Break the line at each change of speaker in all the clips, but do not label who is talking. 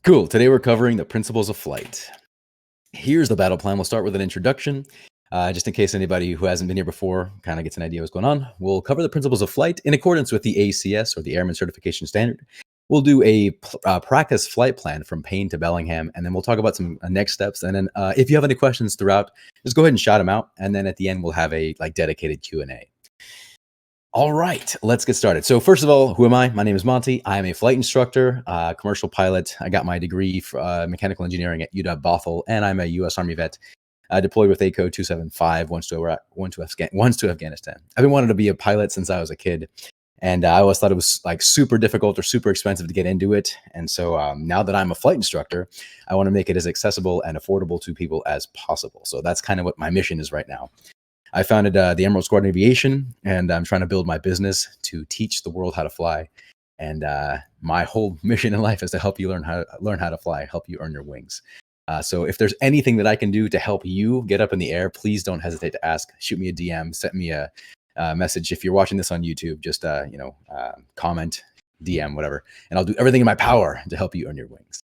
Cool. Today we're covering the principles of flight. Here's the battle plan. We'll start with an introduction. Just in case anybody who hasn't been here before kind of gets an idea what's going on. We'll cover the principles of flight in accordance with the ACS, or the Airman Certification Standard. We'll do a practice flight plan from Payne to Bellingham, and then we'll talk about some next steps. And then if you have any questions throughout, just go ahead and shout them out. And then at the end, we'll have a dedicated Q&A. All right, let's get started. So first of all, who am I? My name is Monty. I am a flight instructor, commercial pilot. I got my degree for mechanical engineering at UW-Bothell, and I'm a U.S. Army vet. Deployed with ACO 275 once to Afghanistan. I've been wanting to be a pilot since I was a kid, and I always thought it was like super difficult or super expensive to get into it. And so now that I'm a flight instructor, I want to make it as accessible and affordable to people as possible. So that's kind of what my mission is right now. I founded the Emerald Squad in Aviation, and I'm trying to build my business to teach the world how to fly. And my whole mission in life is to help you learn how to fly, help you earn your wings. So if there's anything that I can do to help you get up in the air, please don't hesitate to ask. Shoot me a DM, send me a message. If you're watching this on YouTube, just comment, DM, whatever, and I'll do everything in my power to help you earn your wings.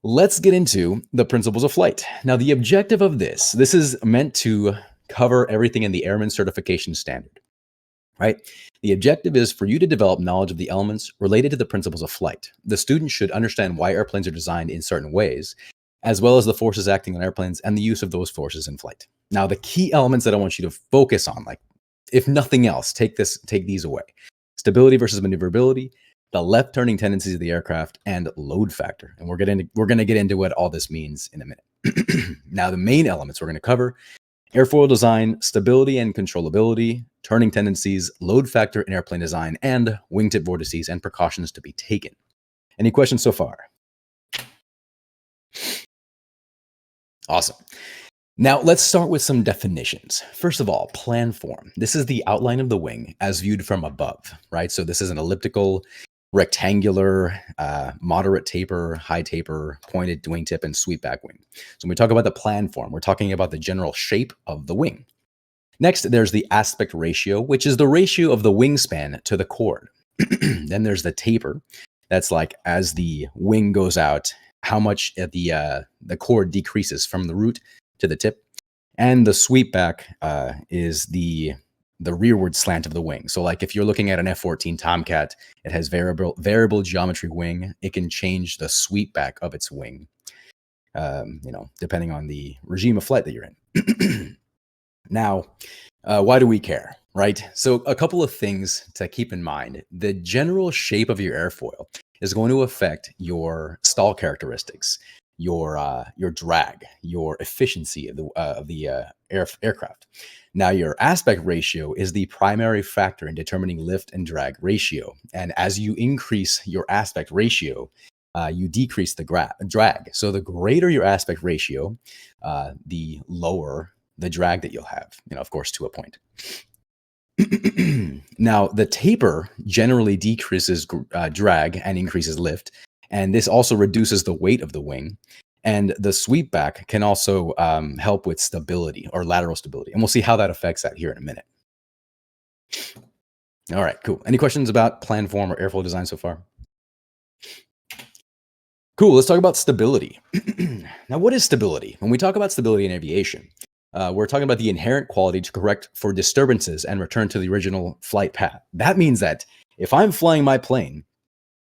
Let's get into the principles of flight. Now, the objective of this is meant to cover everything in the Airman Certification Standard, right? The objective is for you to develop knowledge of the elements related to the principles of flight. The student should understand why airplanes are designed in certain ways, as well as the forces acting on airplanes and the use of those forces in flight. Now, the key elements that I want you to focus on, like if nothing else, take these away: stability versus maneuverability, the left turning tendencies of the aircraft, and load factor. And we're going to get into what all this means in a minute. Now, the main elements we're going to cover: airfoil design, stability and controllability, turning tendencies, load factor in airplane design, and wingtip vortices and precautions to be taken. Any questions so far? Awesome. Now let's start with some definitions. First of all, plan form. This is the outline of the wing as viewed from above, right? So this is an elliptical, rectangular, moderate taper, high taper, pointed wingtip, and sweepback wing. So when we talk about the plan form, we're talking about the general shape of the wing. Next, there's the aspect ratio, which is the ratio of the wingspan to the chord. Then there's the taper. That's like as the wing goes out, how much the chord decreases from the root to the tip. And the sweepback is the rearward slant of the wing. So like if you're looking at an F-14 Tomcat, it has variable geometry wing. It can change the sweepback of its wing, depending on the regime of flight that you're in. Now, why do we care, right? So a couple of things to keep in mind. The general shape of your airfoil is going to affect your stall characteristics, your drag, your efficiency of the aircraft. Now, your aspect ratio is the primary factor in determining lift and drag ratio. And as you increase your aspect ratio, you decrease the drag. So the greater your aspect ratio, the lower the drag that you'll have, of course, to a point. Now, the taper generally decreases drag and increases lift. And this also reduces the weight of the wing. And the sweepback can also help with stability or lateral stability. And we'll see how that affects that here in a minute. All right, cool. Any questions about plan form or airfoil design so far? Cool, let's talk about stability. Now, what is stability? When we talk about stability in aviation, we're talking about the inherent quality to correct for disturbances and return to the original flight path. That means that if I'm flying my plane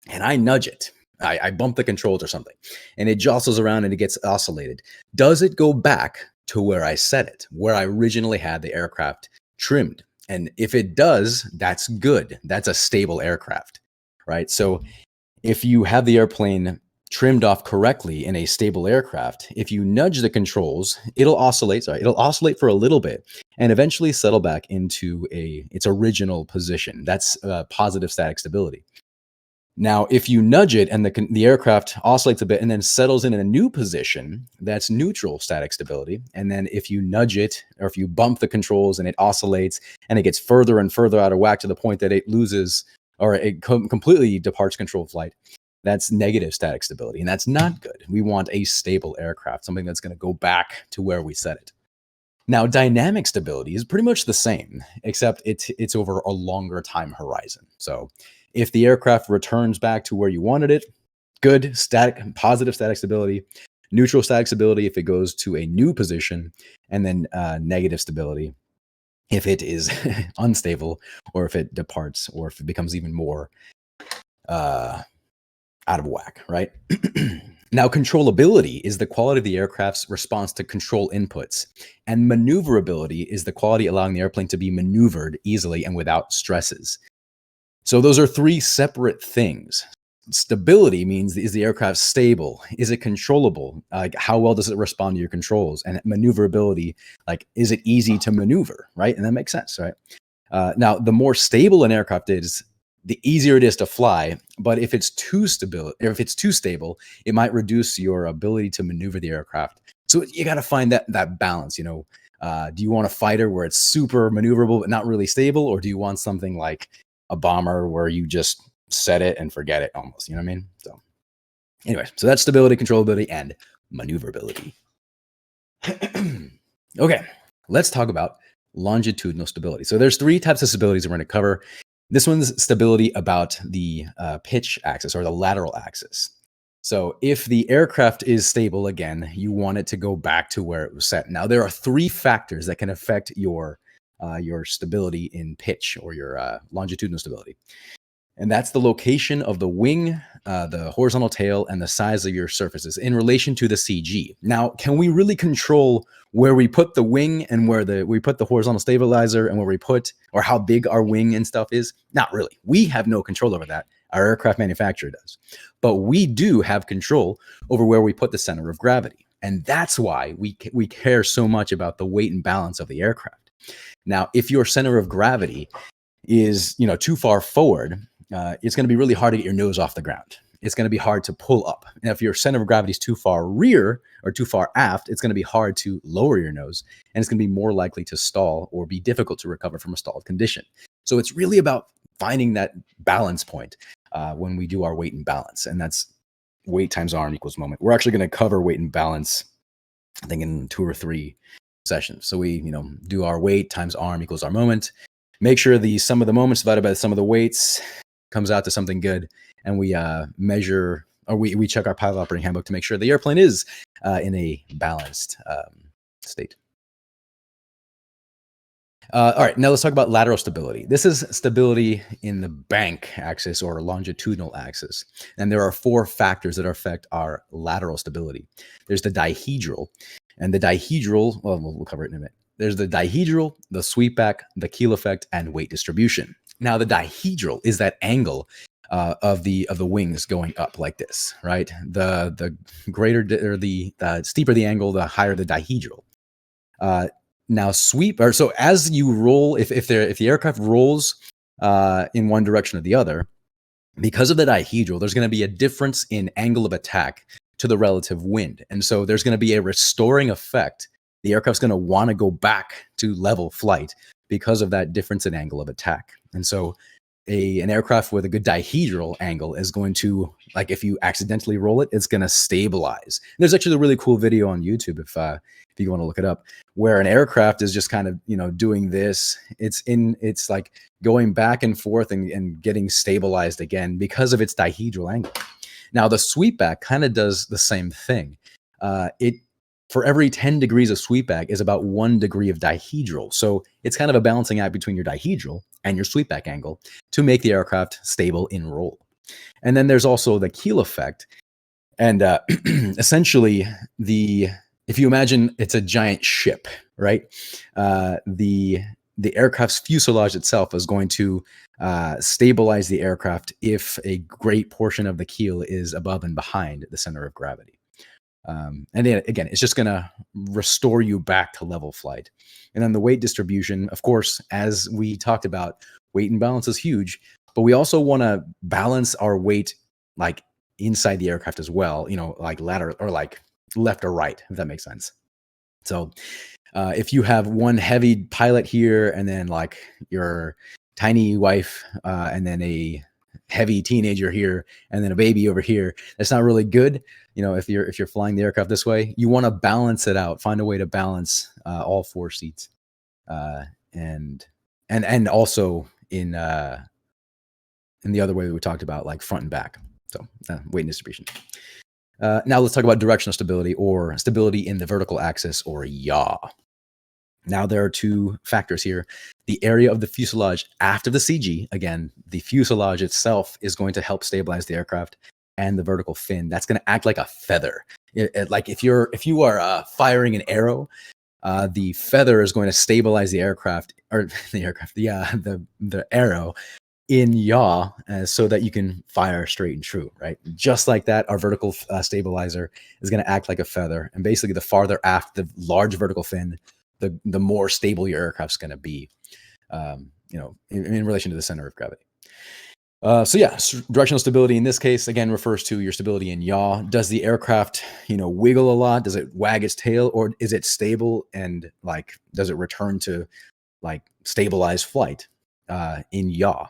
and I nudge it, I bump the controls or something, and it jostles around and it gets oscillated, does it go back to where I set it, where I originally had the aircraft trimmed? And if it does, that's good. That's a stable aircraft, right? So if you have the airplane trimmed off correctly in a stable aircraft, if you nudge the controls, it'll oscillate for a little bit and eventually settle back into its original position. That's positive static stability. Now, if you nudge it and the aircraft oscillates a bit and then settles in a new position, that's neutral static stability. And then if you nudge it, or if you bump the controls and it oscillates and it gets further and further out of whack to the point that it loses or it completely departs controlled flight, that's negative static stability. And that's not good. We want a stable aircraft, something that's going to go back to where we set it. Now, dynamic stability is pretty much the same, except it's over a longer time horizon. So if the aircraft returns back to where you wanted it, good positive static stability, neutral static stability if it goes to a new position, and then negative stability if it is unstable, or if it departs, or if it becomes even more out of whack, right? Now, controllability is the quality of the aircraft's response to control inputs, and maneuverability is the quality allowing the airplane to be maneuvered easily and without stresses. So those are three separate things. Stability means, is the aircraft stable? Is it controllable? Like, how well does it respond to your controls? And maneuverability, like, is it easy to maneuver, right? And that makes sense, right? Now, the more stable an aircraft is, the easier it is to fly. But if it's too stable, it might reduce your ability to maneuver the aircraft. So you got to find that balance. Do you want a fighter where it's super maneuverable but not really stable, or do you want something like a bomber where you just set it and forget it almost? You know what I mean? So anyway, so that's stability, controllability, and maneuverability. Okay, let's talk about longitudinal stability. So there's three types of stabilities we're going to cover. This one's stability about the pitch axis, or the lateral axis. So if the aircraft is stable, again, you want it to go back to where it was set. Now, there are three factors that can affect your stability in pitch, or your longitudinal stability. And that's the location of the wing, the horizontal tail, and the size of your surfaces in relation to the CG. Now, can we really control where we put the wing, and where we put the horizontal stabilizer, and where we put, or how big our wing and stuff is? Not really. We have no control over that. Our aircraft manufacturer does. But we do have control over where we put the center of gravity. And that's why we care so much about the weight and balance of the aircraft. Now, if your center of gravity is too far forward, it's going to be really hard to get your nose off the ground. It's going to be hard to pull up. And if your center of gravity is too far rear, or too far aft, it's going to be hard to lower your nose, and it's going to be more likely to stall, or be difficult to recover from a stalled condition. So it's really about finding that balance point when we do our weight and balance, and that's weight times arm equals moment. We're actually going to cover weight and balance, I think, in 2 or 3 sessions. So we do our weight times arm equals our moment. Make sure the sum of the moments divided by the sum of the weights comes out to something good, and we measure, or we check our pilot operating handbook to make sure the airplane is in a balanced state. All right, now let's talk about lateral stability. This is stability in the bank axis, or longitudinal axis. And there are 4 factors that affect our lateral stability. There's the dihedral, and the dihedral, well, we'll cover it in a minute. There's the dihedral, the sweepback, the keel effect, and weight distribution. Now, the dihedral is that angle of the wings going up like this, right? The greater, or the steeper the angle, the higher the dihedral. Now, so as you roll, if the aircraft rolls in one direction or the other, because of the dihedral, there's going to be a difference in angle of attack to the relative wind, and so there's going to be a restoring effect. The aircraft's going to want to go back to level flight because of that difference in angle of attack. And so an aircraft with a good dihedral angle is going to, like, if you accidentally roll it, it's going to stabilize. And there's actually a really cool video on YouTube, if you want to look it up, where an aircraft is just kind of doing this. It's like going back and forth and getting stabilized again because of its dihedral angle. Now, the sweepback kind of does the same thing. For every 10 degrees of sweepback is about 1 degree of dihedral. So it's kind of a balancing act between your dihedral and your sweepback angle to make the aircraft stable in roll. And then there's also the keel effect. And essentially, if you imagine it's a giant ship, right? The aircraft's fuselage itself is going to stabilize the aircraft if a great portion of the keel is above and behind the center of gravity. And then again, it's just going to restore you back to level flight. And then the weight distribution, of course, as we talked about, weight and balance is huge, but we also want to balance our weight like inside the aircraft as well, like lateral, or like left or right, if that makes sense. So if you have one heavy pilot here, and then like your tiny wife, and then a heavy teenager here, and then a baby over here, that's not really good. If you're flying the aircraft this way, you want to balance it out, find a way to balance all 4 seats, and also in the other way we talked about, like front and back. So weight and distribution. Now let's talk about directional stability, or stability in the vertical axis, or yaw. Now there are two factors here. The area of the fuselage aft of the CG, again, the fuselage itself is going to help stabilize the aircraft, and the vertical fin, that's going to act like a feather. Like if you are firing an arrow, the feather is going to stabilize the aircraft, or the arrow in yaw, so that you can fire straight and true, right? Just like that, our vertical stabilizer is going to act like a feather, and basically the farther aft the large vertical fin, the more stable your aircraft's going to be, in relation to the center of gravity. So yeah, directional stability in this case, again, refers to your stability in yaw. Does the aircraft, wiggle a lot? Does it wag its tail, or is it stable, and does it return to stabilized flight in yaw?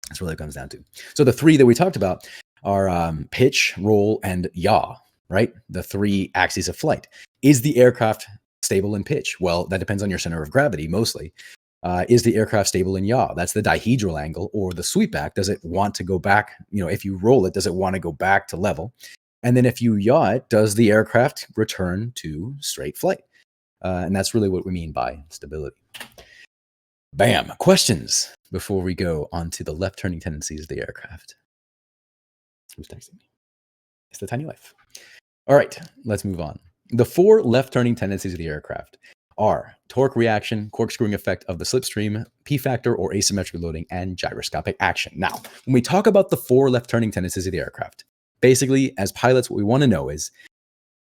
That's what it comes down to. So the three that we talked about are pitch, roll, and yaw, right? The three axes of flight. Is the aircraft stable in pitch? Well, that depends on your center of gravity mostly. Is the aircraft stable in yaw? That's the dihedral angle, or the sweep back. Does it want to go back? If you roll it, does it want to go back to level? And then if you yaw it, does the aircraft return to straight flight? And that's really what we mean by stability. Bam. Questions before we go on to the left turning tendencies of the aircraft. Who's texting me? It's the tiny wife. All right, let's move on. The 4 left turning tendencies of the aircraft are torque reaction, corkscrewing effect of the slipstream, P factor or asymmetric loading, and gyroscopic action. Now, when we talk about the 4 left turning tendencies of the aircraft, basically, as pilots, what we want to know is,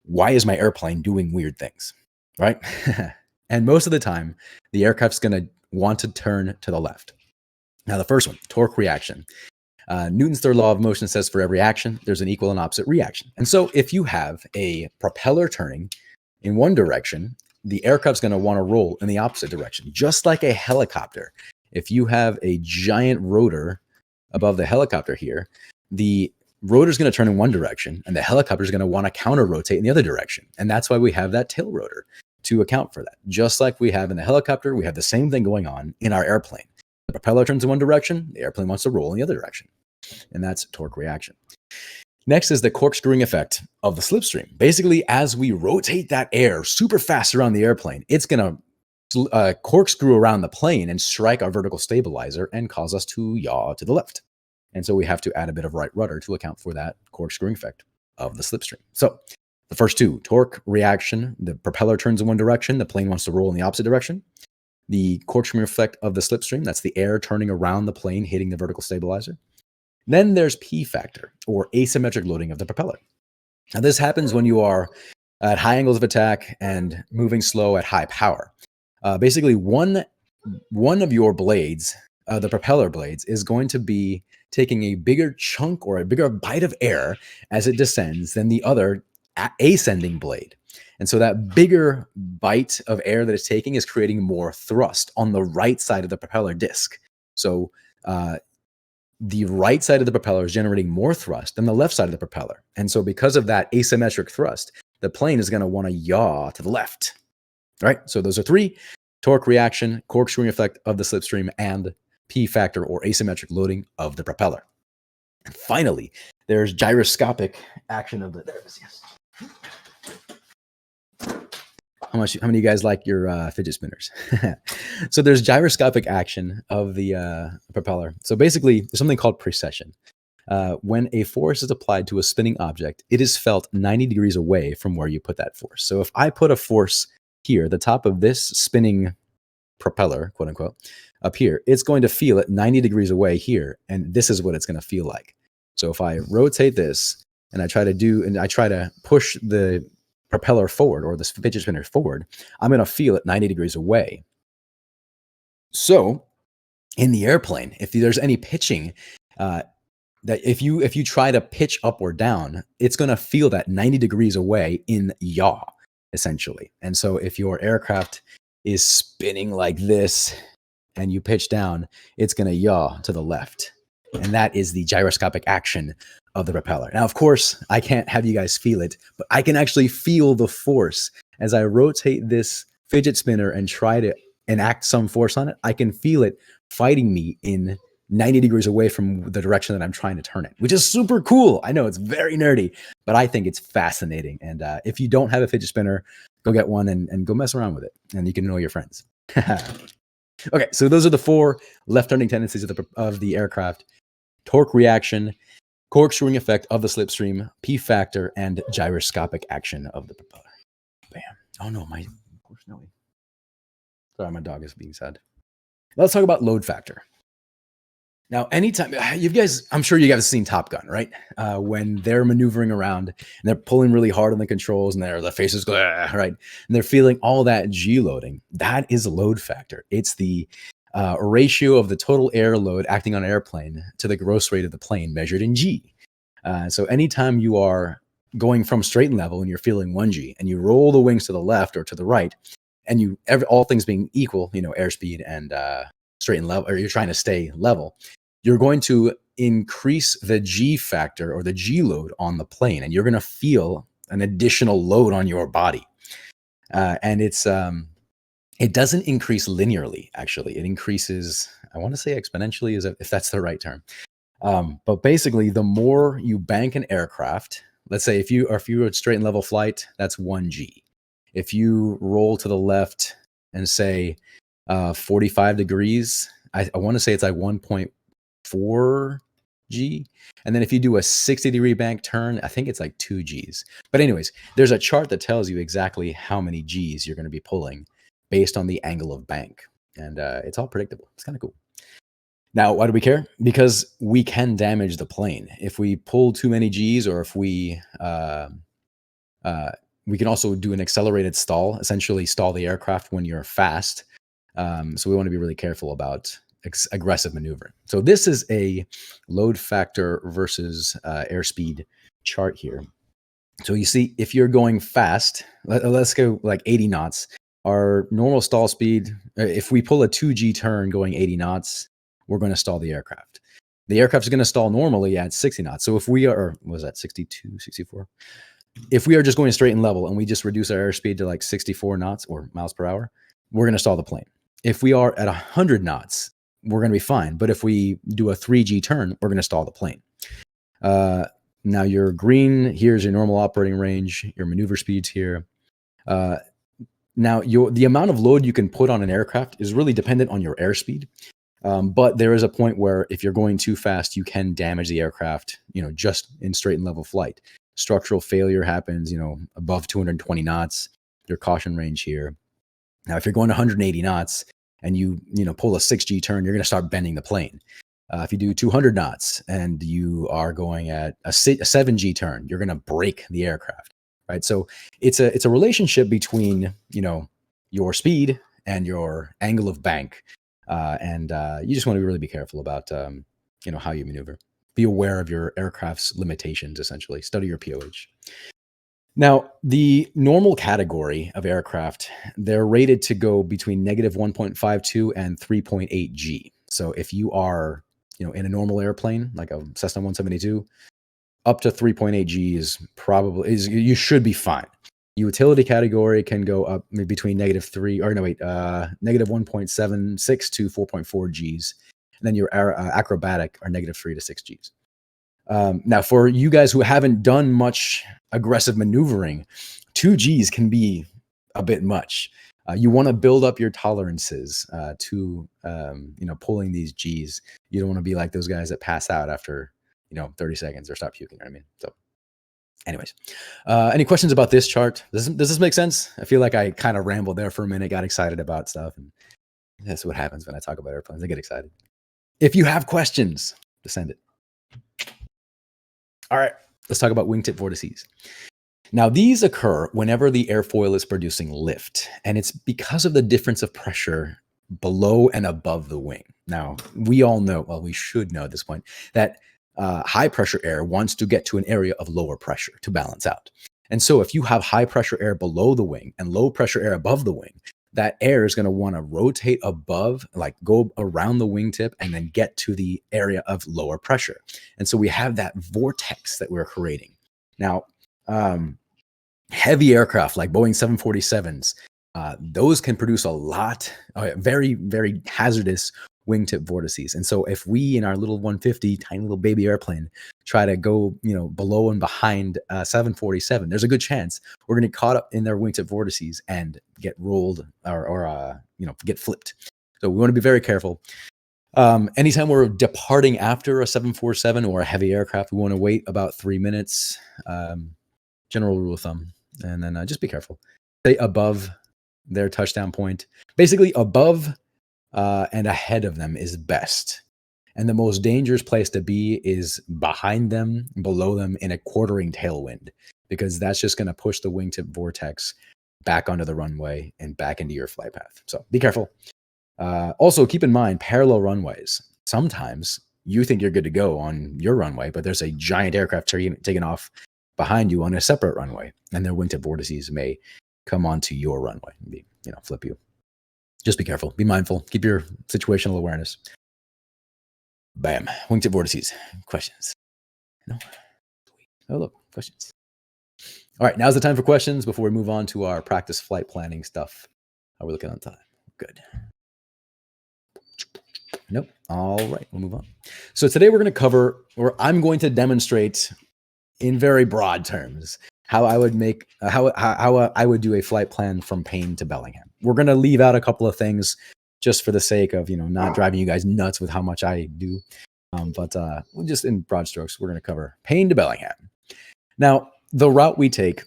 why is my airplane doing weird things, right? And most of the time, the aircraft's going to want to turn to the left. Now, the first one, torque reaction. Newton's third law of motion says for every action, there's an equal and opposite reaction. And so if you have a propeller turning in one direction, the aircraft's going to want to roll in the opposite direction, just like a helicopter. If you have a giant rotor above the helicopter here, the rotor's going to turn in one direction, and the helicopter's going to want to counter-rotate in the other direction. And that's why we have that tail rotor, to account for that. Just like we have in the helicopter, we have the same thing going on in our airplane. The propeller turns in one direction, the airplane wants to roll in the other direction. And that's torque reaction. Next is the corkscrewing effect of the slipstream. Basically, as we rotate that air super fast around the airplane, it's going to corkscrew around the plane and strike our vertical stabilizer and cause us to yaw to the left. And so we have to add a bit of right rudder to account for that corkscrewing effect of the slipstream. So the first two, torque reaction, the propeller turns in one direction, the plane wants to roll in the opposite direction. The corkscrewing effect of the slipstream, that's the air turning around the plane, hitting the vertical stabilizer. Then there's P factor, or asymmetric loading of the propeller. Now, this happens when you are at high angles of attack and moving slow at high power. Basically, one of your blades, the propeller blades, is going to be taking a bigger chunk or a bigger bite of air as it descends than the other ascending blade. And so that bigger bite of air that it's taking is creating more thrust on the right side of the propeller disc. So the right side of the propeller is generating more thrust than the left side of the propeller. And so because of that asymmetric thrust, the plane is going to want to yaw to the left. All right, so those are 3: torque reaction, corkscrewing effect of the slipstream, and P factor, or asymmetric loading of the propeller. And finally, there's gyroscopic action of the... There it is, yes. How many of you guys like your fidget spinners? So there's gyroscopic action of the propeller. So basically, there's something called precession. When a force is applied to a spinning object, it is felt 90 degrees away from where you put that force. So if I put a force here, the top of this spinning propeller, quote unquote, up here, it's going to feel it 90 degrees away here, and this is what it's going to feel like. So if I rotate this and I try to push the propeller forward, or the fidget spinner forward, I'm going to feel it 90 degrees away. So in the airplane, if there's any pitching, that if you try to pitch up or down, it's going to feel that 90 degrees away in yaw, essentially. And so if your aircraft is spinning like this and you pitch down, it's going to yaw to the left. And that is the gyroscopic action of the propeller. Now, of course, I can't have you guys feel it, but I can actually feel the force as I rotate this fidget spinner and try to enact some force on it. I can feel it fighting me in 90 degrees away from the direction that I'm trying to turn it, which is super cool. I know it's very nerdy, but I think it's fascinating. And if you don't have a fidget spinner, go get one and go mess around with it, and you can annoy your friends. Okay, so those are the 4 left turning tendencies of the aircraft: torque reaction, corkscrewing effect of the slipstream, P factor, and gyroscopic action of the propeller. Bam. Oh no, sorry, my dog is being sad. Let's talk about load factor. Now, anytime you guys, I'm sure you guys have seen Top Gun, right? When they're maneuvering around and they're pulling really hard on the controls and their faces go, right? And they're feeling all that G loading. That is load factor. It's the ratio of the total air load acting on an airplane to the gross rate of the plane measured in G. So anytime you are going from straight and level and you're feeling 1G and you roll the wings to the left or to the right, and all things being equal, airspeed and straight and level, or you're trying to stay level, you're going to increase the G factor or the G load on the plane, and you're going to feel an additional load on your body. And it doesn't increase linearly, actually. It increases, I want to say exponentially, if that's the right term. But basically, the more you bank an aircraft, let's say if you're at straight and level flight, that's 1G. If you roll to the left and say 45 degrees, I want to say it's like 1.4 G. And then if you do a 60-degree bank turn, I think it's like 2 Gs. But anyways, there's a chart that tells you exactly how many Gs you're going to be pulling based on the angle of bank. And it's all predictable. It's kind of cool. Now, why do we care? Because we can damage the plane. If we pull too many Gs, or if we can also do an accelerated stall, essentially stall the aircraft when you're fast. So we want to be really careful about aggressive maneuvering. So this is a load factor versus airspeed chart here. So you see, if you're going fast, let's go like 80 knots. Our normal stall speed, if we pull a 2G turn going 80 knots, we're going to stall the aircraft. The aircraft is going to stall normally at 60 knots. So if we are, was that 62, 64? If we are just going straight and level and we just reduce our airspeed to like 64 knots or miles per hour, we're going to stall the plane. If we are at 100 knots, we're going to be fine. But if we do a 3G turn, we're going to stall the plane. Now your green, here's your normal operating range, your maneuver speeds here. Now the amount of load you can put on an aircraft is really dependent on your airspeed. But there is a point where if you're going too fast, you can damage the aircraft, just in straight and level flight. Structural failure happens, above 220 knots, your caution range here. Now, if you're going 180 knots and you pull a 6G turn, you're going to start bending the plane. If you do 200 knots and you are going at a 7G turn, you're going to break the aircraft, right? So it's a relationship between, your speed and your angle of bank. And you just want to really be careful about, how you maneuver. Be aware of your aircraft's limitations, essentially. Study your POH. Now, the normal category of aircraft, they're rated to go between negative 1.52 and 3.8 G. So if you are, in a normal airplane, like a Cessna 172, up to 3.8 G you should be fine. Utility category can go up between negative 1.76 to 4.4 Gs. And then your acrobatic are negative 3 to 6 Gs. Now, for you guys who haven't done much aggressive maneuvering, 2 Gs can be a bit much. You want to build up your tolerances to, pulling these Gs. You don't want to be like those guys that pass out after, 30 seconds or stop puking. You know what I mean? So anyways, any questions about this chart? Does this make sense? I feel like I kind of rambled there for a minute, got excited about stuff. And that's what happens when I talk about airplanes. I get excited. If you have questions, just send it. All right, let's talk about wingtip vortices. Now, these occur whenever the airfoil is producing lift, and it's because of the difference of pressure below and above the wing. Now, we all know, well, we should know at this point, that high pressure air wants to get to an area of lower pressure to balance out. And so if you have high pressure air below the wing and low pressure air above the wing, that air is going to want to rotate above, like go around the wingtip and then get to the area of lower pressure. And so we have that vortex that we're creating. Now, heavy aircraft like Boeing 747s, those can produce a lot, very, very hazardous wingtip vortices. And so if we in our little 150 tiny little baby airplane try to go, below and behind 747, there's a good chance we're going to get caught up in their wingtip vortices and get rolled or get flipped. So we want to be very careful. Anytime we're departing after a 747 or a heavy aircraft, we want to wait about 3 minutes. General rule of thumb. And then just be careful. Stay above their touchdown point. Basically above and ahead of them is best. And the most dangerous place to be is behind them, below them in a quartering tailwind, because that's just going to push the wingtip vortex back onto the runway and back into your flight path. So be careful. Also, keep in mind parallel runways. Sometimes you think you're good to go on your runway, but there's a giant aircraft taking off behind you on a separate runway, and their wingtip vortices may come onto your runway and flip you. Just be careful. Be mindful. Keep your situational awareness. Bam. Wingtip vortices. Questions? No? Oh, look. Questions. All right. Now's the time for questions before we move on to our practice flight planning stuff. How are we looking on time? Good. Nope. All right. We'll move on. So today we're going to cover, or I'm going to demonstrate in very broad terms, how I would make how I would do a flight plan from Payne to Bellingham. We're going to leave out a couple of things just for the sake of not driving you guys nuts with how much I do, but just in broad strokes, we're going to cover Payne to Bellingham. Now, the route we take,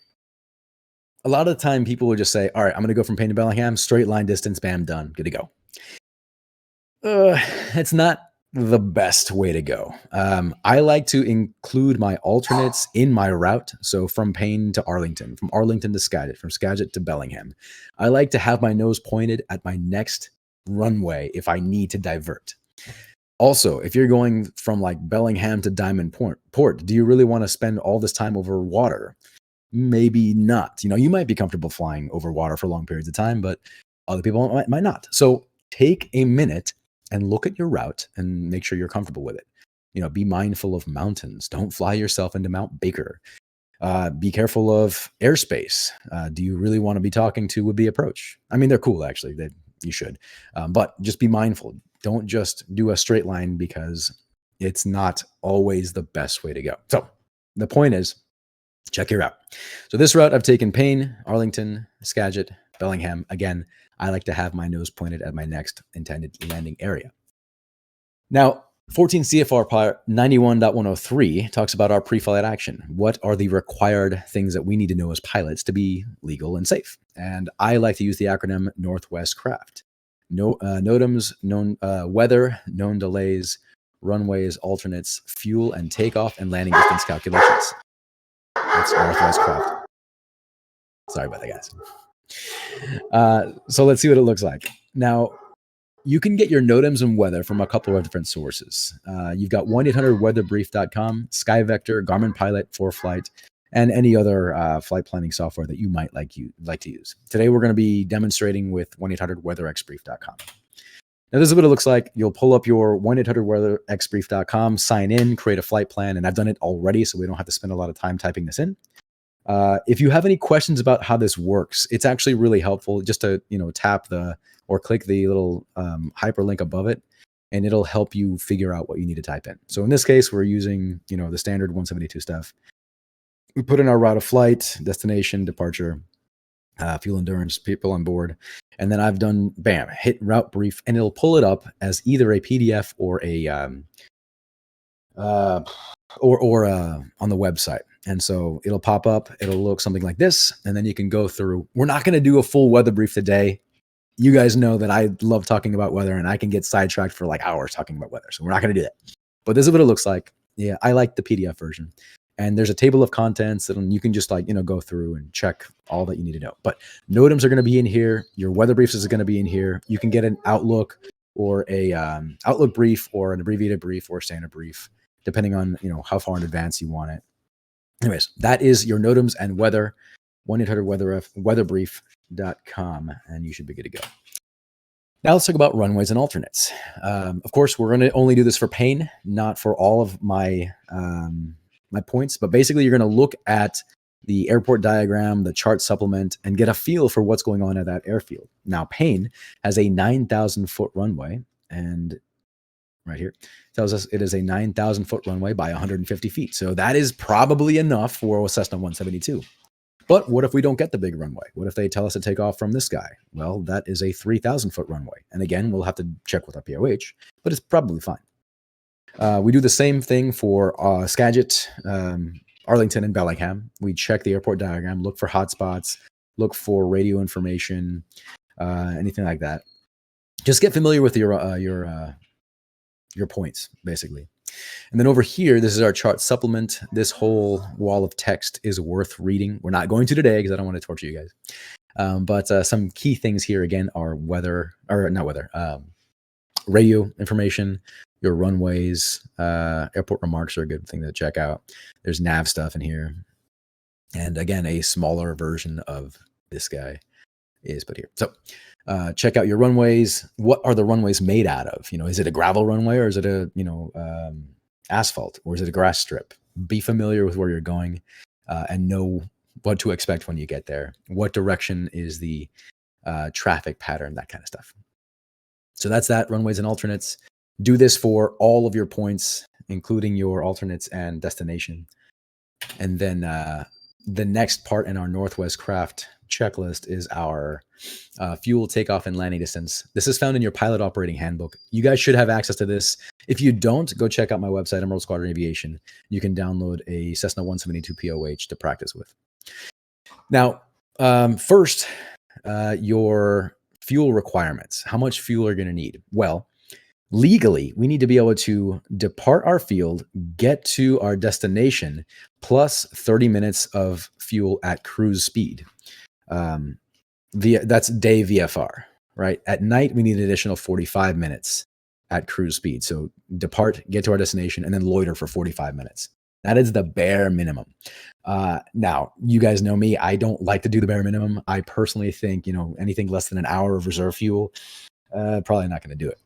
a lot of the time people will just say, "All right, I'm going to go from Payne to Bellingham, straight line distance, bam, done, good to go." It's not the best way to go. I like to include my alternates in my route. So from Payne to Arlington, from Arlington to Skagit, from Skagit to Bellingham. I like to have my nose pointed at my next runway if I need to divert. Also, if you're going from like Bellingham to Diamond Port, do you really want to spend all this time over water? Maybe not. You might be comfortable flying over water for long periods of time, but other people might not. So take a minute and look at your route and make sure you're comfortable with it. Be mindful of mountains. Don't fly yourself into Mount Baker. Be careful of airspace. Do you really want to be talking to would-be approach? I mean, they're cool, actually. You should. But just be mindful. Don't just do a straight line because it's not always the best way to go. So the point is, check your route. So this route, I've taken Payne, Arlington, Skagit, Bellingham. Again, I like to have my nose pointed at my next intended landing area. Now, 14 CFR Part 91.103 talks about our pre-flight action. What are the required things that we need to know as pilots to be legal and safe? And I like to use the acronym Northwest Craft. NOTAMS, known weather, known delays, runways, alternates, fuel and takeoff and landing distance calculations. That's Northwest Craft. Sorry about that, guys. So let's see what it looks like. Now, you can get your NOTAMS and weather from a couple of different sources. You've got 1-800-weatherbrief.com, SkyVector, Garmin Pilot, ForeFlight, and any other flight planning software that you might like to use. Today, we're going to be demonstrating with 1-800-weatherxbrief.com. Now, this is what it looks like. You'll pull up your 1-800-weatherxbrief.com, sign in, create a flight plan, and I've done it already, so we don't have to spend a lot of time typing this in. If you have any questions about how this works, it's actually really helpful just to, tap or click the little hyperlink above it, and it'll help you figure out what you need to type in. So in this case, we're using, the standard 172 stuff. We put in our route of flight, destination, departure, fuel endurance, people on board. And then I've done, bam, hit route brief, and it'll pull it up as either a PDF or a, on the website. And so it'll pop up, it'll look something like this, and then you can go through. We're not going to do a full weather brief today. You guys know that I love talking about weather, and I can get sidetracked for like hours talking about weather. So we're not going to do that. But this is what it looks like. Yeah, I like the PDF version. And there's a table of contents that you can just go through and check all that you need to know. But NOTAMs are going to be in here. Your weather briefs is going to be in here. You can get an Outlook or a Outlook brief or an abbreviated brief or a standard brief, depending on how far in advance you want it. Anyways, that is your NOTAMS and weather, 1-800-weatherbrief.com, and you should be good to go. Now let's talk about runways and alternates. Of course, we're going to only do this for Payne, not for all of my my points, but basically you're going to look at the airport diagram, the chart supplement, and get a feel for what's going on at that airfield. Now, Payne has a 9,000 foot runway, and right here, tells us it is a 9,000 foot runway by 150 feet. So that is probably enough for a Cessna 172. But what if we don't get the big runway? What if they tell us to take off from this guy? Well, that is a 3,000 foot runway. And again, we'll have to check with our POH, but it's probably fine. We do the same thing for Skagit, Arlington, and Bellingham. We check the airport diagram, look for hotspots, look for radio information, anything like that. Just get familiar with your points, basically. And then over here, this is our chart supplement. This whole wall of text is worth reading. We're not going to today because I don't want to torture you guys. But some key things here again are radio information, your runways, airport remarks are a good thing to check out. There's nav stuff in here. And again, a smaller version of this guy is put here. So check out your runways. What are the runways made out of? Is it a gravel runway, or is it a, asphalt, or is it a grass strip? Be familiar with where you're going and know what to expect when you get there. What direction is the traffic pattern, that kind of stuff. So that's that, runways and alternates. Do this for all of your points, including your alternates and destination. And then the next part in our Northwest Craft checklist is our fuel, takeoff, and landing distance. This is found in your pilot operating handbook. You guys should have access to this. If you don't, go check out my website, Enroll Squadron Aviation. You can download a Cessna 172 POH to practice with. Now, first, your fuel requirements. How much fuel are you going to need? Well, legally, we need to be able to depart our field, get to our destination, plus 30 minutes of fuel at cruise speed. That's day VFR, right? At night, we need an additional 45 minutes at cruise speed. So depart, get to our destination, and then loiter for 45 minutes. That is the bare minimum. Now, you guys know me. I don't like to do the bare minimum. I personally think, anything less than an hour of reserve fuel, probably not going to do it.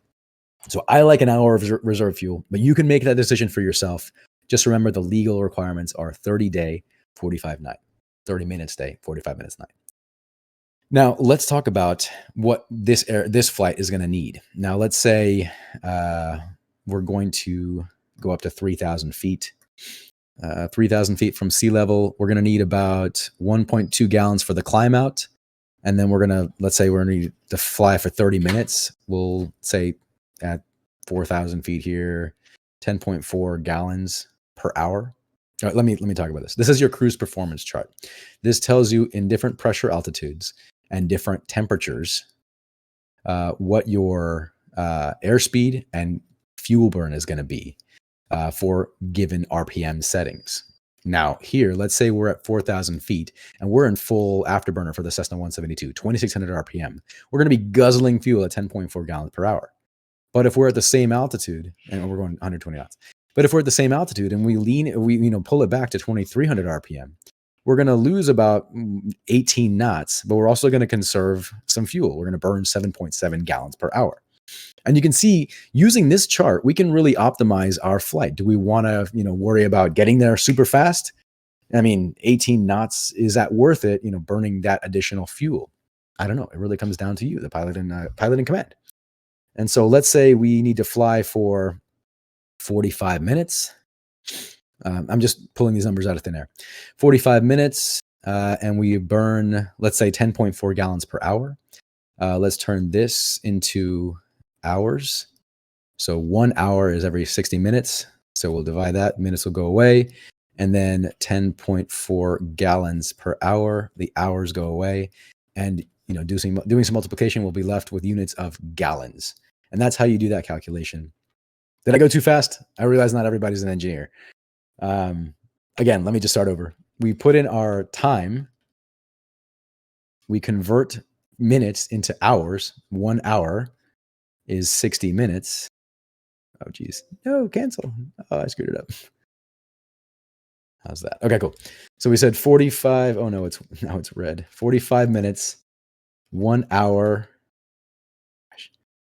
So I like an hour of reserve fuel, but you can make that decision for yourself. Just remember the legal requirements are 30 day, 45 night, 30 minutes day, 45 minutes night. Now let's talk about what this flight is going to need. Now let's say we're going to go up to 3,000 feet. 3,000 feet from sea level. We're going to need about 1.2 gallons for the climb out. And then let's say we're going to need to fly for 30 minutes. We'll say at 4,000 feet here, 10.4 gallons per hour. All right, let me talk about this. This is your cruise performance chart. This tells you in different pressure altitudes and different temperatures what your airspeed and fuel burn is going to be for given RPM settings. Now here, let's say we're at 4,000 feet and we're in full afterburner for the Cessna 172, 2,600 RPM. We're going to be guzzling fuel at 10.4 gallons per hour. But if we're at the same altitude, and we're going 120 knots, but if we're at the same altitude and we pull it back to 2,300 RPM, we're going to lose about 18 knots, but we're also going to conserve some fuel. We're going to burn 7.7 gallons per hour. And you can see, using this chart, we can really optimize our flight. Do we want to, worry about getting there super fast? 18 knots, is that worth it? Burning that additional fuel? I don't know. It really comes down to you, the pilot in command. And so let's say we need to fly for 45 minutes. I'm just pulling these numbers out of thin air. 45 minutes, and we burn, let's say, 10.4 gallons per hour. Let's turn this into hours. So 1 hour is every 60 minutes. So we'll divide that. Minutes will go away. And then 10.4 gallons per hour. The hours go away. And doing some multiplication, we'll be left with units of gallons. And that's how you do that calculation. Did I go too fast? I realize not everybody's an engineer. Again, let me just start over. We put in our time. We convert minutes into hours. 1 hour is 60 minutes. Oh, geez. No, cancel. Oh, I screwed it up. How's that? Okay, cool. So we said 45. Oh, no, now it's red. 45 minutes. 1 hour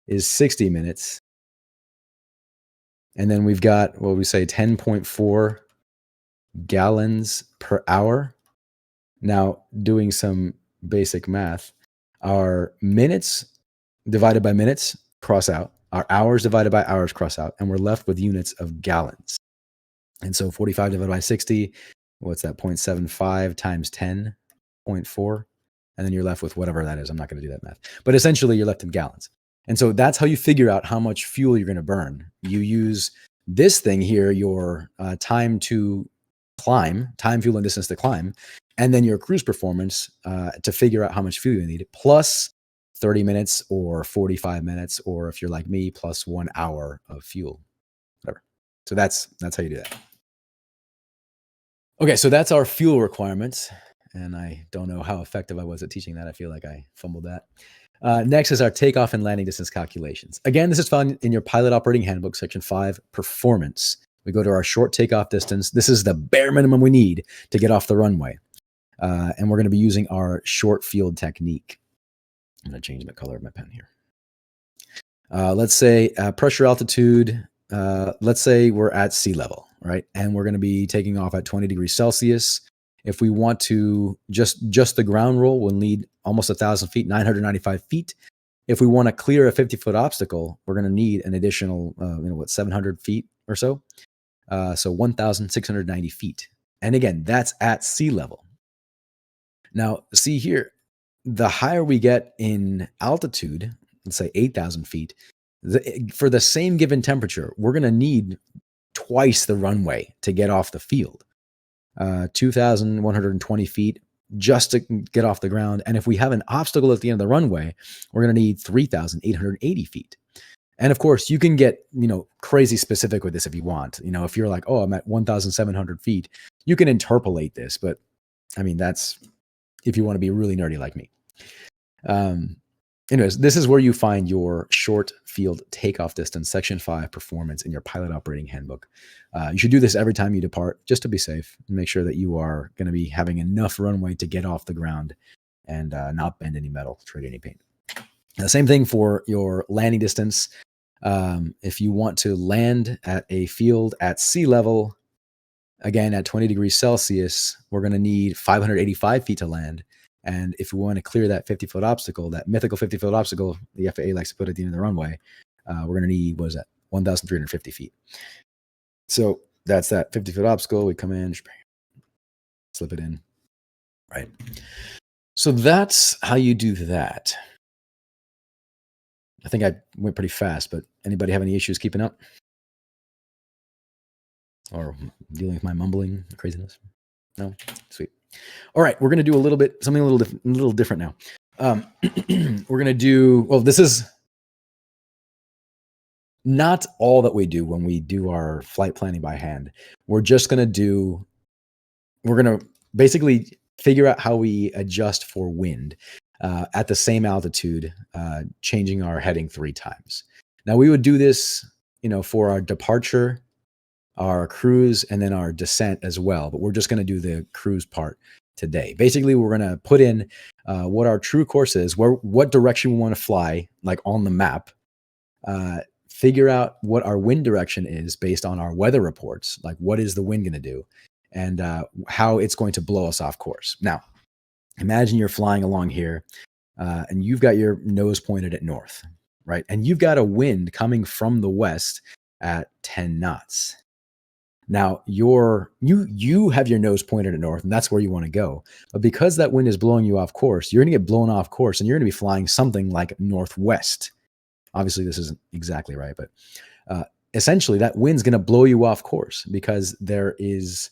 is 60 minutes. And then we've got, we say 10.4 gallons per hour. Now, doing some basic math, our minutes divided by minutes cross out. Our hours divided by hours cross out, and we're left with units of gallons. And so 45 divided by 60, what's that? 0.75 times 10, 0.4. And then you're left with whatever that is. I'm not going to do that math. But essentially, you're left in gallons. And so that's how you figure out how much fuel you're going to burn. You use this thing here, your time to climb, time, fuel, and distance to climb, and then your cruise performance to figure out how much fuel you need, plus 30 minutes or 45 minutes, or if you're like me, plus 1 hour of fuel, whatever. So that's how you do that. Okay, so that's our fuel requirements. And I don't know how effective I was at teaching that. I feel like I fumbled that. Next is our takeoff and landing distance calculations. Again, this is found in your pilot operating handbook, section 5, performance. We go to our short takeoff distance. This is the bare minimum we need to get off the runway. And we're going to be using our short field technique. I'm going to change the color of my pen here. Let's say pressure altitude. Let's say we're at sea level, right? And we're going to be taking off at 20 degrees Celsius. If we want to just the ground roll, we'll need almost 1,000 feet, 995 feet. If we want to clear a 50-foot obstacle, we're going to need an additional, 700 feet or so. So 1,690 feet. And again, that's at sea level. Now, see here, the higher we get in altitude, let's say 8,000 feet, for the same given temperature, we're going to need twice the runway to get off the field. 2,120 feet just to get off the ground. And if we have an obstacle at the end of the runway, we're going to need 3,880 feet. And of course, you can get, crazy specific with this if you want. If you're like, oh, I'm at 1,700 feet, you can interpolate this. But I mean, that's if you want to be really nerdy like me. Anyways, this is where you find your short field takeoff distance, section 5 performance in your pilot operating handbook. You should do this every time you depart, just to be safe and make sure that you are going to be having enough runway to get off the ground and not bend any metal, trade any paint. The same thing for your landing distance. If you want to land at a field at sea level, again, at 20 degrees Celsius, we're going to need 585 feet to land. And if we want to clear that 50-foot obstacle, that mythical 50-foot obstacle the FAA likes to put at the end of the runway, we're going to need, 1,350 feet. So that's that 50-foot obstacle. We come in, slip it in, right? So that's how you do that. I think I went pretty fast, but anybody have any issues keeping up? Or dealing with my mumbling craziness? No? Sweet. All right, we're going to do something a little different now. We're going to do, this is not all that we do when we do our flight planning by hand. We're going to basically figure out how we adjust for wind at the same altitude, changing our heading 3 times. Now we would do this, for our departure, our cruise, and then our descent as well. But we're just going to do the cruise part today. Basically, we're going to put in what our true course is, what direction we want to fly, like on the map, figure out what our wind direction is based on our weather reports, like what is the wind going to do, and how it's going to blow us off course. Now, imagine you're flying along here, and you've got your nose pointed at north, right? And you've got a wind coming from the west at 10 knots. Now you have your nose pointed at north, and that's where you want to go. But because that wind is blowing you off course, you're going to get blown off course, and you're going to be flying something like northwest. Obviously, this isn't exactly right, but essentially that wind's going to blow you off course because there is,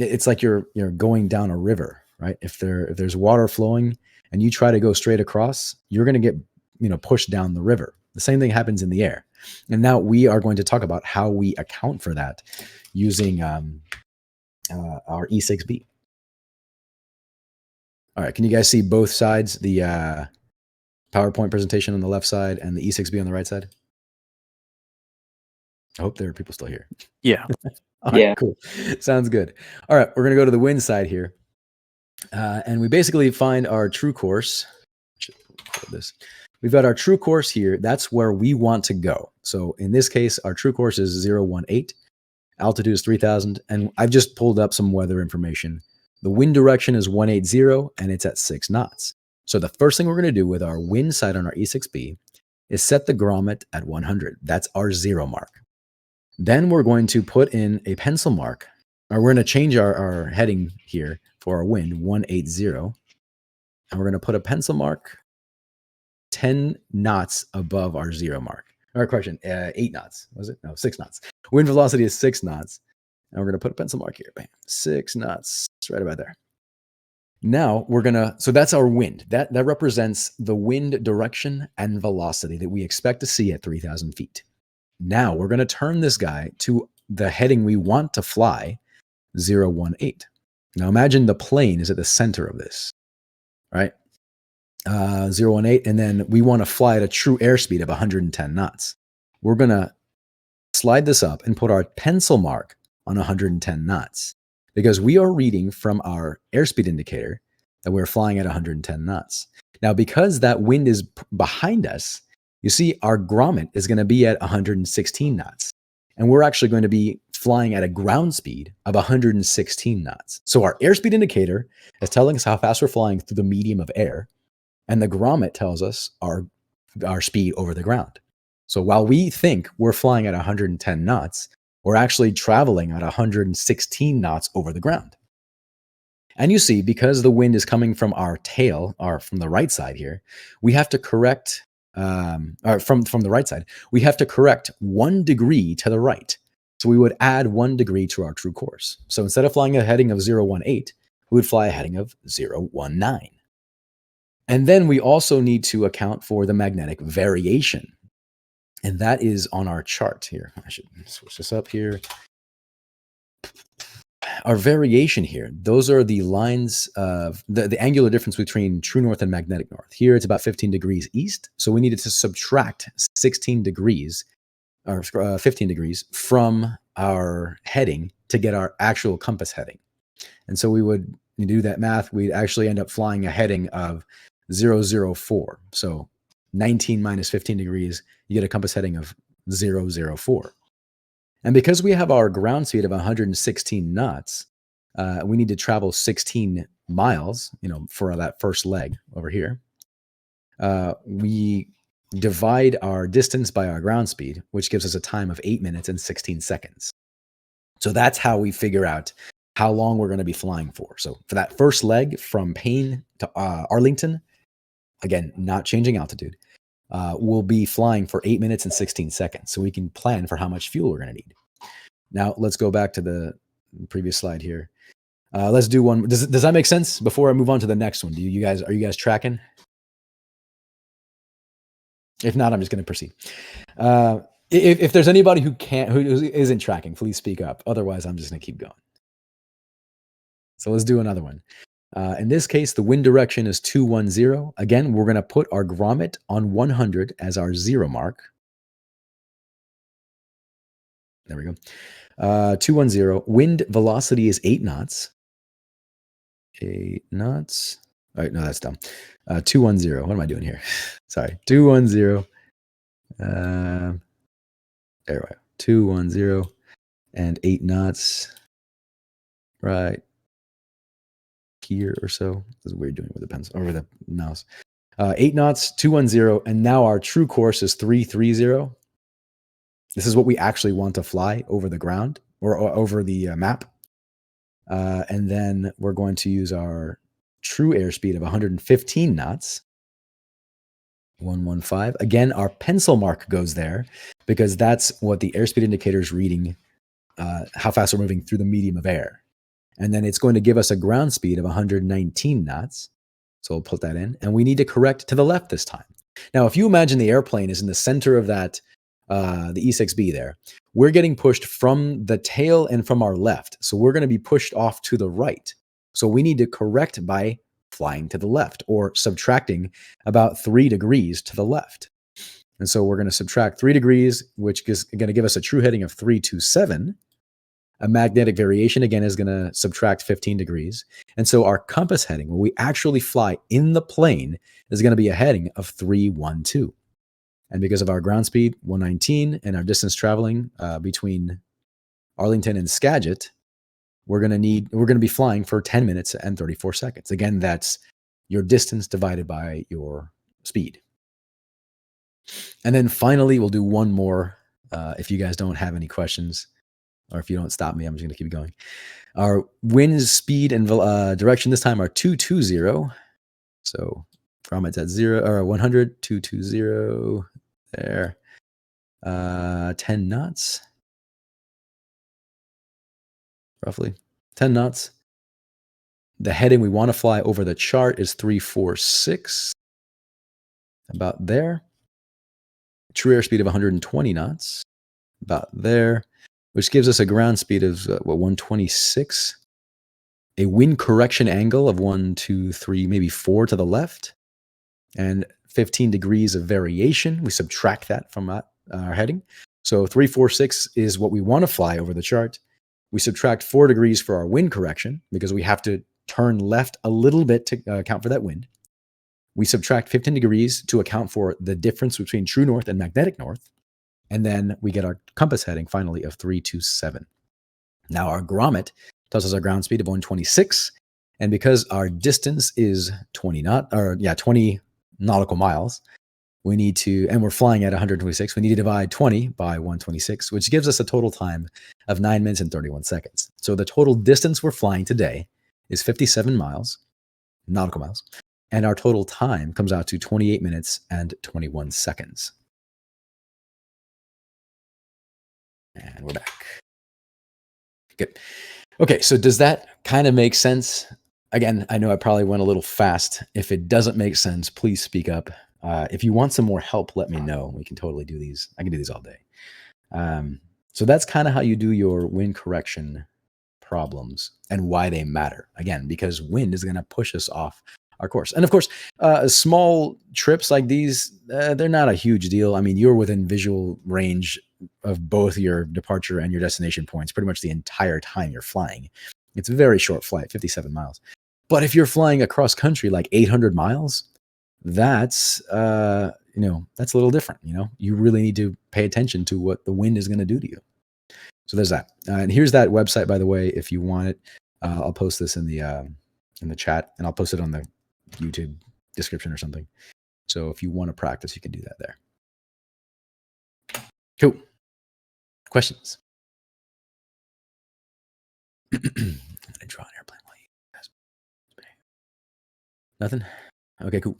it's like you're going down a river, right? If there's water flowing and you try to go straight across, you're going to get pushed down the river. The same thing happens in the air. And now we are going to talk about how we account for that using our E6B. All right, can you guys see both sides, the PowerPoint presentation on the left side and the E6B on the right side? I hope there are people still here.
Yeah.
All right, cool. Sounds good. All right, we're going to go to the wind side here. And we basically find our true course. We've got our true course here. That's where we want to go. So in this case, our true course is 018. Altitude is 3,000. And I've just pulled up some weather information. The wind direction is 180, and it's at 6 knots. So the first thing we're going to do with our wind side on our E6B is set the grommet at 100. That's our 0 mark. Then we're going to put in a pencil mark, or we're going to change our heading here for our wind, 180. And we're going to put a pencil mark 10 knots above our 0 mark. Or correction, 8 knots. Was it? No, 6 knots. Wind velocity is 6 knots. And we're going to put a pencil mark here. Bam, 6 knots. It's right about there. Now we're going to, so that's our wind. That represents the wind direction and velocity that we expect to see at 3,000 feet. Now we're going to turn this guy to the heading we want to fly, 018. Now imagine the plane is at the center of this, right? 018, and then we want to fly at a true airspeed of 110 knots. We're going to slide this up and put our pencil mark on 110 knots because we are reading from our airspeed indicator that we're flying at 110 knots. Now, because that wind is behind us, you see our grommet is going to be at 116 knots. And we're actually going to be flying at a ground speed of 116 knots. So our airspeed indicator is telling us how fast we're flying through the medium of air. And the grommet tells us our speed over the ground. So while we think we're flying at 110 knots, we're actually traveling at 116 knots over the ground. And you see, because the wind is coming from our tail, or from the right side here, we have to correct, or from the right side, we have to correct 1 degree to the right. So we would add 1 degree to our true course. So instead of flying a heading of 018, we would fly a heading of 019. And then we also need to account for the magnetic variation. And that is on our chart here. I should switch this up here. Our variation here, those are the lines of the angular difference between true north and magnetic north. Here it's about 15 degrees east. So we needed to subtract 16 degrees or 15 degrees from our heading to get our actual compass heading. And so we would do that math. We'd actually end up flying a heading of 004. So 19 minus 15 degrees, you get a compass heading of 004. And because we have our ground speed of 116 knots, we need to travel 16 miles, for that first leg over here. We divide our distance by our ground speed, which gives us a time of 8 minutes and 16 seconds. So that's how we figure out how long we're going to be flying for. So for that first leg from Payne to Arlington, again, not changing altitude, we'll be flying for 8 minutes and 16 seconds. So we can plan for how much fuel we're going to need. Now let's go back to the previous slide here. Let's do one. Does that make sense before I move on to the next one? Are you guys tracking? If not, I'm just going to proceed. If there's anybody who isn't tracking, please speak up. Otherwise, I'm just going to keep going. So let's do another one. In this case, the wind direction is 210. Again, we're going to put our grommet on 100 as our 0 mark. There we go. 210. Wind velocity is 8 knots. 8 knots. All right, no, that's dumb. 210. What am I doing here? Sorry. 210. There we go. 210 and 8 knots. Right here or so. This is weird doing it with the pencil or with the mouse. 8 knots, 210, and now our true course is 330. This is what we actually want to fly over the ground or over the map. And then we're going to use our true airspeed of 115 knots. 115. Again, our pencil mark goes there because that's what the airspeed indicator is reading, how fast we're moving through the medium of air. And then it's going to give us a ground speed of 119 knots. So we'll put that in. And we need to correct to the left this time. Now, if you imagine the airplane is in the center of that, the E6B there, we're getting pushed from the tail and from our left. So we're going to be pushed off to the right. So we need to correct by flying to the left or subtracting about 3 degrees to the left. And so we're going to subtract 3 degrees, which is going to give us a true heading of 327. A magnetic variation, again, is going to subtract 15 degrees. And so our compass heading, where we actually fly in the plane, is going to be a heading of 312. And because of our ground speed, 119, and our distance traveling between Arlington and Skagit, we're going to be flying for 10 minutes and 34 seconds. Again, that's your distance divided by your speed. And then finally, we'll do one more. If you guys don't have any questions, or if you don't stop me, I'm just going to keep going. Our wind speed and direction this time are 220. So gromet's at 0 or 100, 220 there. 10 knots, roughly 10 knots. The heading we want to fly over the chart is 346, about there. True airspeed of 120 knots, about there, which gives us a ground speed of 126. A wind correction angle of 1, 2, 3, maybe 4 to the left, and 15 degrees of variation. We subtract that from our heading. So 346 is what we want to fly over the chart. We subtract 4 degrees for our wind correction because we have to turn left a little bit to account for that wind. We subtract 15 degrees to account for the difference between true north and magnetic north. And then we get our compass heading finally of 327. Now our grommet tells us our ground speed of 126. And because our distance is 20 nautical miles, we need to, and we're flying at 126, we need to divide 20 by 126, which gives us a total time of 9 minutes and 31 seconds. So the total distance we're flying today is 57 nautical miles. And our total time comes out to 28 minutes and 21 seconds. And we're back. Good. Okay, so does that kind of make sense? Again, I know I probably went a little fast. If it doesn't make sense, please speak up. If you want some more help, let me know. We can totally do these. I can do these all day. So that's kind of how you do your wind correction problems and why they matter. Again, because wind is going to push us off our course. And of course, small trips like these, they're not a huge deal. I mean, you're within visual range of both your departure and your destination points pretty much the entire time you're flying. It's a very short flight, 57 miles. But if you're flying across country like 800 miles, that's that's a little different. You really need to pay attention to what the wind is going to do to you. So there's that. And here's that website, by the way, if you want it. I'll post this in the chat, and I'll post it on the YouTube description or something. So if you want to practice, you can do that there. Cool. Questions? I draw an airplane while you guys. Nothing? Okay, cool.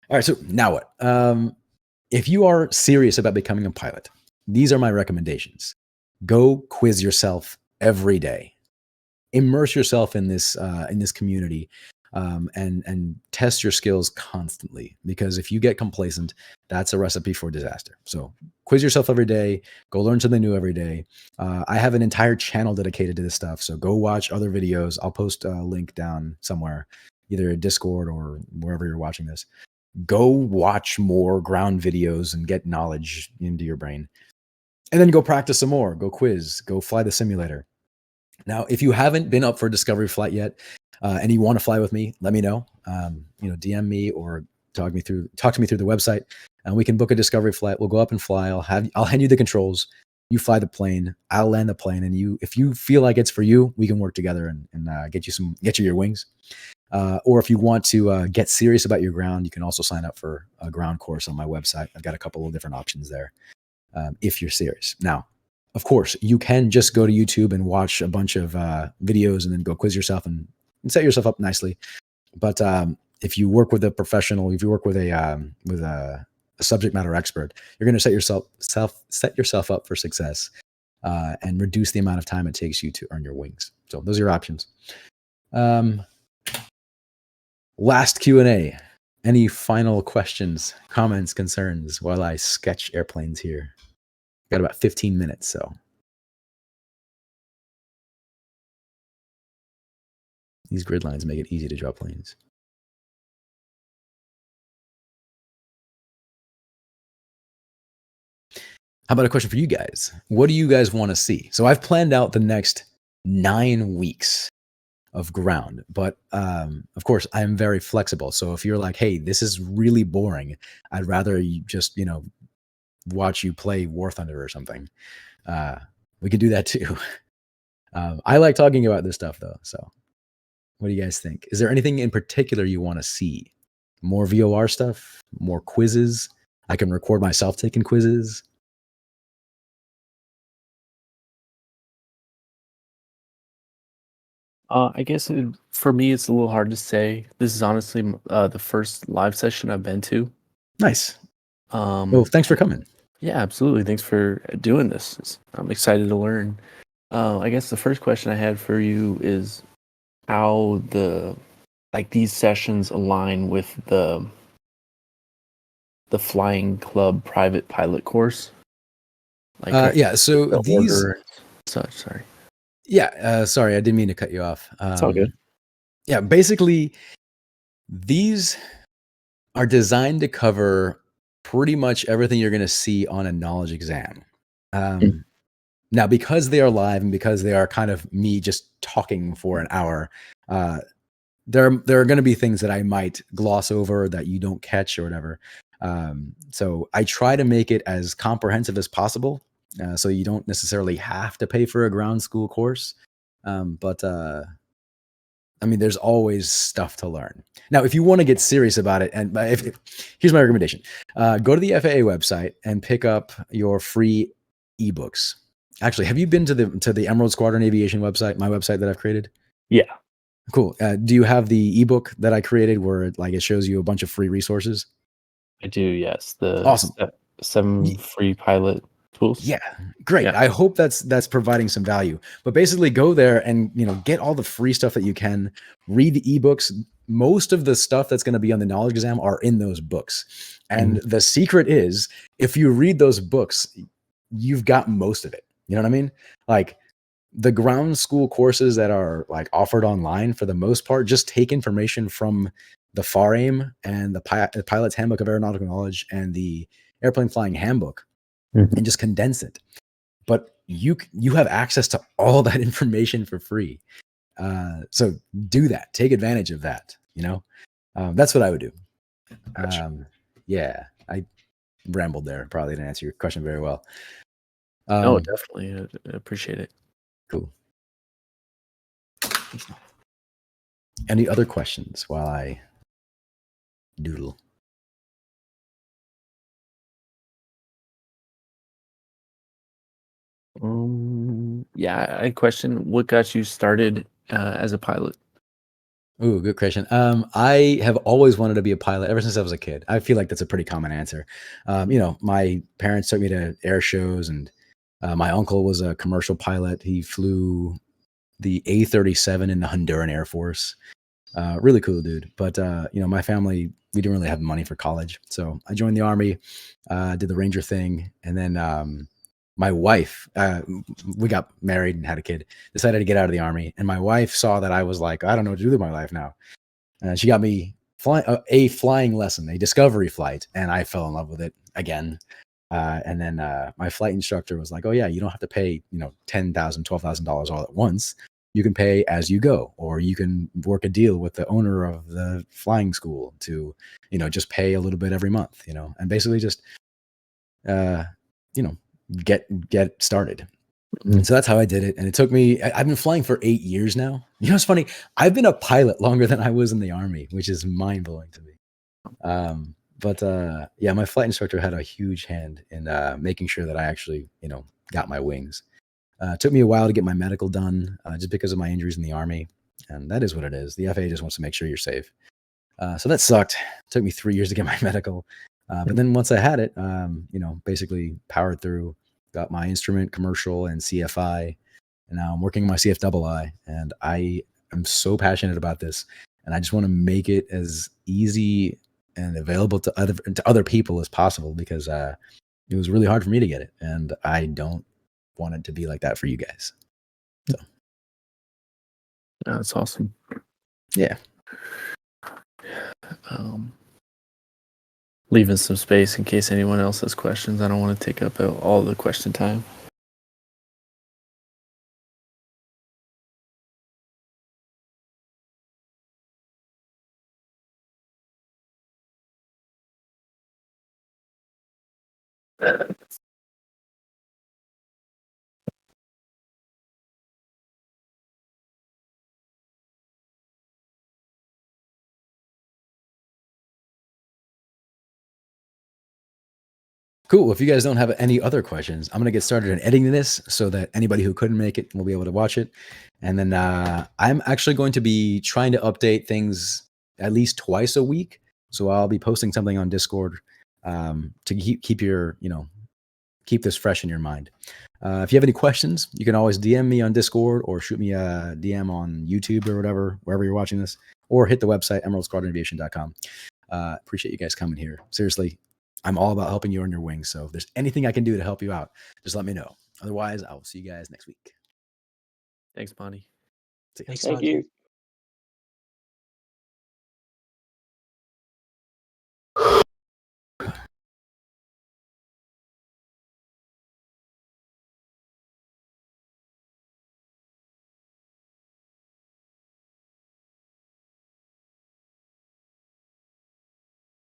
All right, so now what? If you are serious about becoming a pilot, these are my recommendations. Go quiz yourself every day. Immerse yourself in this community, and test your skills constantly. Because if you get complacent, that's a recipe for disaster. So quiz yourself every day. Go learn something new every day. I have an entire channel dedicated to this stuff. So go watch other videos. I'll post a link down somewhere, either a Discord or wherever you're watching this. Go watch more ground videos and get knowledge into your brain. And then go practice some more. Go quiz. Go fly the simulator. Now, if you haven't been up for a discovery flight yet, and you want to fly with me, let me know. DM me or talk to me through the website, and we can book a discovery flight. We'll go up and fly. I'll hand you the controls. You fly the plane. I'll land the plane, and if you feel like it's for you, we can work together and get you your wings. Or if you want to get serious about your ground, you can also sign up for a ground course on my website. I've got a couple of different options there. If you're serious. Now, of course, you can just go to YouTube and watch a bunch of videos and then go quiz yourself and set yourself up nicely. But if you work with a professional, if you work with a subject matter expert, you're going to set yourself up for success and reduce the amount of time it takes you to earn your wings. So those are your options. Last Q&A. Any final questions, comments, concerns while I sketch airplanes here? Got about 15 minutes, so. These grid lines make it easy to draw planes. How about a question for you guys? What do you guys want to see? So I've planned out the next 9 weeks of ground, but of course I'm very flexible. So if you're like, hey, this is really boring, I'd rather you just, watch you play War Thunder or something. We could do that too. I like talking about this stuff though. So what do you guys think? Is there anything in particular you want to see? More VOR stuff, more quizzes, I can record myself taking quizzes.
I guess for me, it's a little hard to say. This is honestly the first live session I've been to.
Nice. Well, thanks for
And
coming.
yeah, absolutely. Thanks for doing this. I'm excited to learn. I guess the first question I had for you is how these sessions align with the flying club private pilot course.
Yeah. So
The
these,
order and such. Sorry,
yeah. Sorry, I didn't mean to cut you off.
it's all good.
Yeah. Basically, these are designed to cover pretty much everything you're going to see on a knowledge exam.
Mm.
Um, Now, because they are live and because they are kind of me just talking for an hour, uh, there are going to be things that I might gloss over that you don't catch or whatever. So I try to make it as comprehensive as possible, so you don't necessarily have to pay for a ground school course. But I mean, there's always stuff to learn. Now, if you want to get serious about it, and here's my recommendation: go to the FAA website and pick up your free ebooks. Actually, have you been to the Emerald Squadron Aviation website, my website that I've created?
Yeah,
Cool. Do you have the ebook that I created where it shows you a bunch of free resources?
I do. Yes, the
Awesome.
seven free pilot tools.
Yeah, great.
Yeah.
I hope that's providing some value. But basically go there and, get all the free stuff that you can, read the ebooks. Most of the stuff that's going to be on the knowledge exam are in those books. And
Mhm.
the secret is if you read those books, you've got most of it. You know what I mean? Like the ground school courses that are like offered online for the most part just take information from the FAR-AIM and the Pilot's Handbook of Aeronautical Knowledge and the Airplane Flying Handbook
Mhm.
and just condense it. But you have access to all that information for free. So do that. Take advantage of that. That's what I would do.
Gotcha.
Yeah, I rambled there. Probably didn't answer your question very well.
No, definitely. I appreciate it.
Cool. Any other questions while I doodle?
Yeah, I had a question. What got you started as a pilot?
Ooh, good question. I have always wanted to be a pilot ever since I was a kid. I feel like that's a pretty common answer. My parents took me to air shows, and my uncle was a commercial pilot. He flew the A-37 in the Honduran Air Force. Really cool dude. But my family, we didn't really have money for college, so I joined the army, did the Ranger thing, and then my wife, we got married and had a kid. Decided to get out of the army, and my wife saw that I was like, I don't know what to do with my life now. She got me a flying lesson, a discovery flight, and I fell in love with it again. And then my flight instructor was like, "Oh yeah, you don't have to pay, $10,000, $12,000 all at once. You can pay as you go, or you can work a deal with the owner of the flying school to, just pay a little bit every month, and basically just, uh, you know, get started."
Mhm.
So that's how I did it, and it took me. I've been flying for 8 years now. It's funny. I've been a pilot longer than I was in the army, which is mind blowing to me. But yeah, my flight instructor had a huge hand in making sure that I actually, got my wings. It took me a while to get my medical done, just because of my injuries in the army, and that is what it is. The FAA just wants to make sure you're safe. So that sucked. It took me 3 years to get my medical, but then once I had it, basically powered through. Got my instrument, commercial, and CFI, and now I'm working on my CFII, and I am so passionate about this, and I just want to make it as easy and available to other people as possible because it was really hard for me to get it, and I don't want it to be like that for you guys. So
That's awesome.
yeah,
Um, Leaving some space in case anyone else has questions. I don't want to take up all the question time.
Cool. If you guys don't have any other questions, I'm going to get started in editing this so that anybody who couldn't make it will be able to watch it. And then I'm actually going to be trying to update things at least twice a week. So I'll be posting something on Discord to keep your, keep this fresh in your mind. If you have any questions, you can always DM me on Discord or shoot me a DM on YouTube or whatever, wherever you're watching this, or hit the website, emeraldsquadronaviation.com. Appreciate you guys coming here. Seriously, I'm all about helping you earn your wings. So if there's anything I can do to help you out, just let me know. Otherwise, I will see you guys next week.
Thanks, Bonnie.
See ya.
Thank you.